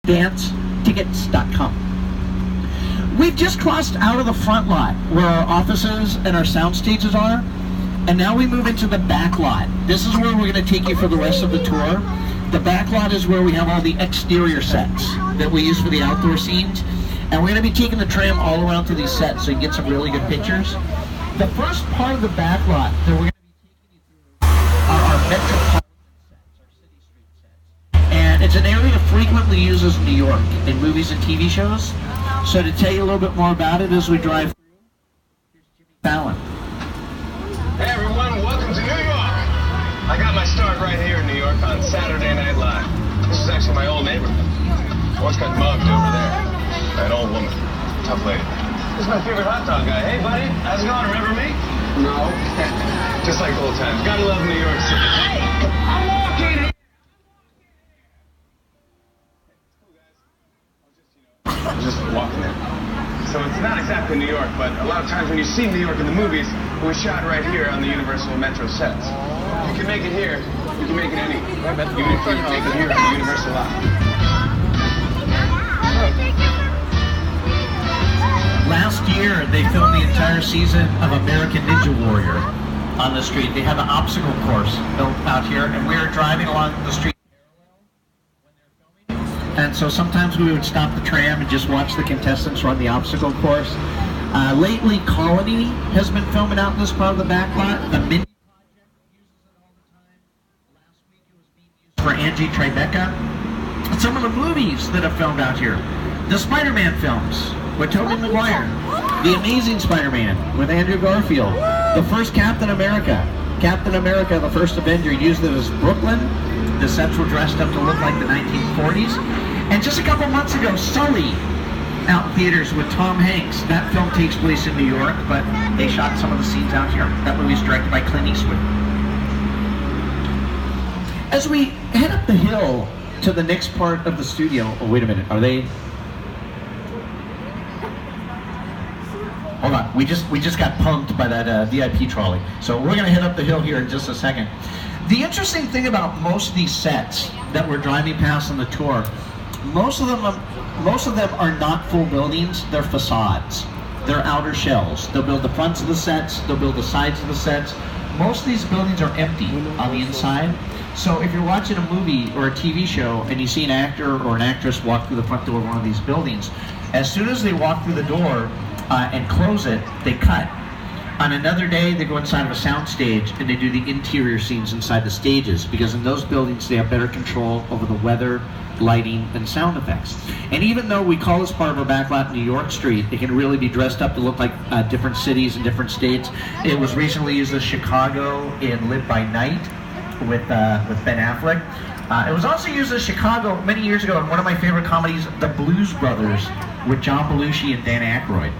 dancetickets.com. We've just crossed out of the front lot where our offices and our sound stages are, and now we move into the back lot. This is where we're going to take you for the rest of the tour. The back lot is where we have all the exterior sets that we use for the outdoor scenes, and we're going to be taking the tram all around to these sets so you can get some really good pictures. The first part of the back lot that we're going to be taking you through are our metropolitan sets, our city street sets. And it's an area that frequently uses New York in movies and TV shows. So to tell you a little bit more about it as we drive through, here's Jimmy Fallon. Hey everyone, welcome to New York. I got my start right here in New York on Saturday Night Live. This is actually my old neighborhood. Once got mugged over there. An old woman. Tough lady. This is my favorite hot dog guy. Hey buddy, how's it going? Remember me? No. Just like old times. Gotta love New York City. Hey, I'm walking here. Just walking there. So it's not exactly New York, but a lot of times when you see New York in the movies, it was shot right here on the Universal Metro sets. If you can make it here, you can make it any. Even if you make it here on the Universal lot. Last year, they filmed the entire season of American Ninja Warrior on the street. They have an obstacle course built out here, and we were driving along the street. And so sometimes we would stop the tram and just watch the contestants run the obstacle course. Lately, Colony has been filming out in this part of the back lot. The Mindy Project uses it all the time. Last week it was being used for Angie Tribeca. And some of the movies that have filmed out here. The Spider-Man films with Tobey Maguire. The Amazing Spider-Man with Andrew Garfield. The first Captain America. Captain America, the first Avenger, used it as Brooklyn. The sets were dressed up to look like the 1940s. And just a couple months ago, Sully, out in theaters with Tom Hanks. That film takes place in New York, but they shot some of the scenes out here. That movie's directed by Clint Eastwood. As we head up the hill to the next part of the studio, oh wait a minute, are they? Hold on, we just got punked by that VIP trolley. So we're gonna head up the hill here in just a second. The interesting thing about most of these sets that we're driving past on the tour, most of them are not full buildings, they're facades. They're outer shells. They'll build the fronts of the sets, they'll build the sides of the sets. Most of these buildings are empty on the inside. So if you're watching a movie or a TV show and you see an actor or an actress walk through the front door of one of these buildings, as soon as they walk through the door and close it, they cut. On another day, they go inside of a sound stage and they do the interior scenes inside the stages, because in those buildings they have better control over the weather, lighting, and sound effects. And even though we call this part of our backlot New York Street, it can really be dressed up to look like different cities and different states. It was recently used as Chicago in Live by Night with Ben Affleck. It was also used as Chicago many years ago in one of my favorite comedies, The Blues Brothers, with John Belushi and Dan Aykroyd.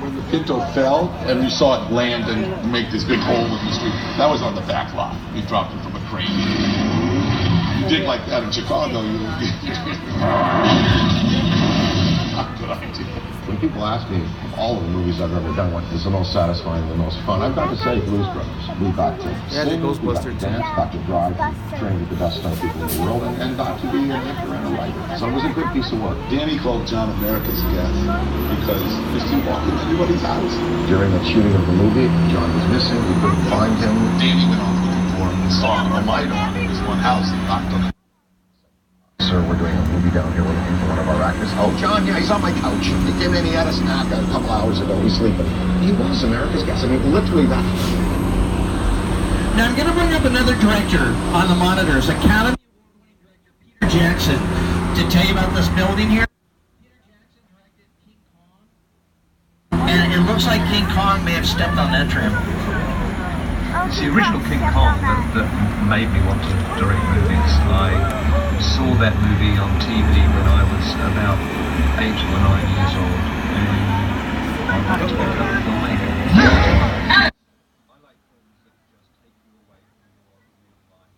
When the Pinto fell and we saw it land and make this big hole in the street, that was on the back lot. We dropped it from a crane. You dig like that in Chicago, not a good idea. When people ask me, all of the movies I've ever done, what is the most satisfying, the most fun, I've got to say Blues Brothers. We got to sing, we got to dance, got to drive, train with the best stunt people in the world, and got to be an actor and a writer. So it was a good piece of work. Danny called John America's guest because if you walk into anybody's house. During the shooting of the movie, John was missing, we couldn't find him. Danny went off looking for him and saw a light on in his one house and knocked on it. Sir, we're doing a movie down here, we're looking for one of our actors. Oh, John, yeah, he's on my couch. He came in, he had a snack a couple hours ago, he's sleeping. He was America's guest, I mean, literally that. Now I'm going to bring up another director on the monitors, Academy Award-winning director Peter Jackson, to tell you about this building here. Peter Jackson directed King Kong, and it looks like King Kong may have stepped on that tram. It's the original King Kong that made me want to direct movies. I saw that movie on TV when I was about 8 or 9 years old, and I wanted to become a filmmaker. I like films that just take you away from your real life.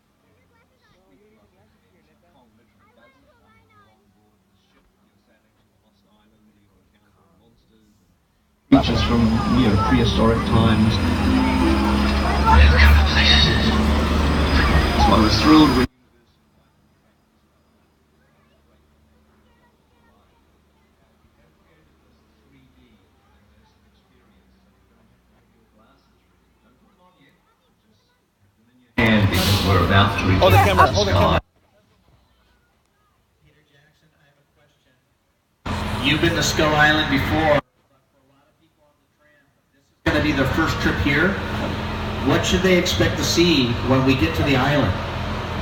Kong literally does it. You're on board the ship, you're sailing to a lost island, you're encountering monsters and creatures from prehistoric times. So I was thrilled with we're about to reach Hold the camera, the hold the sky. camera. Peter Jackson, I have a question. You've been to Skull Island before, but for a lot of people on the tram, this is going to be their first trip here. What should they expect to see when we get to the island?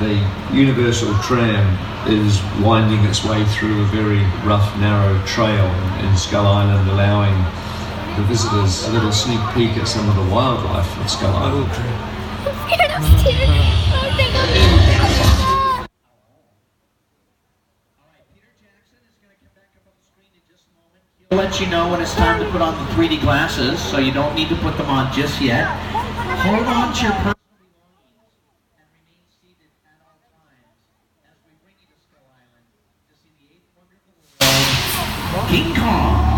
The Universal Tram is winding its way through a very rough, narrow trail in Skull Island, allowing the visitors a little sneak peek at some of the wildlife of Skull Island. I'm scared upstairs. Oh, thank God. He'll let you know when it's time to put on the 3D glasses, so you don't need to put them on just yet. Hold on to your personal belongings and remain seated at all times as we bring you to Skull Island to see the 8th wonder of the world, King Kong.